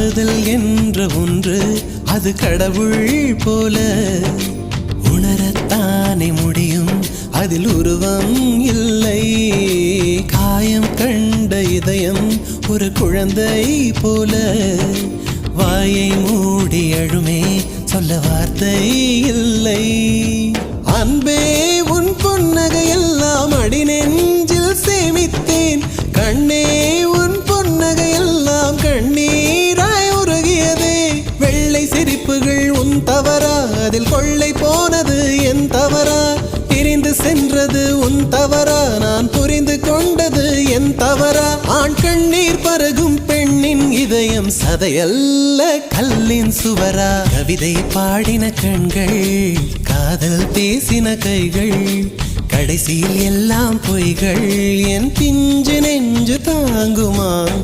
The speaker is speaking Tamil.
காதல் என்ற ஒன்று அது கடவுள் போல உணரத்தானே முடியும், அதில் உருவம் இல்லை. காயம் கண்ட இதயம் ஒரு குழந்தை போல வாயை மூடி அழுமே, சொல்ல வார்த்தை இல்லை. அன்பே உன் புன்னகை எல்லாம் அடி நெஞ்சில் சேமித்தேன். கண்ணே உன் புன்னகை எல்லாம் கண்ணீராய் உருகியதே. வெள்ளை சிரிப்புகள் உன் தவறா, அதில் கொள்ளை போனது என் தவறா? பிரிந்து சென்றது உன் தவறா, நான் புரிந்து கொண்டது என் தவறா? ஆண் கண்ணீர் பருகும் பெண்ணின் இதயம் சதையல்ல கல்லின் சுவரா? கவிதை பாடின கண்கள், காதல் பேசின கைகள், கடைசியில் எல்லாம் பொய்கள். என் பிஞ்சு நெஞ்சு தாங்குமா?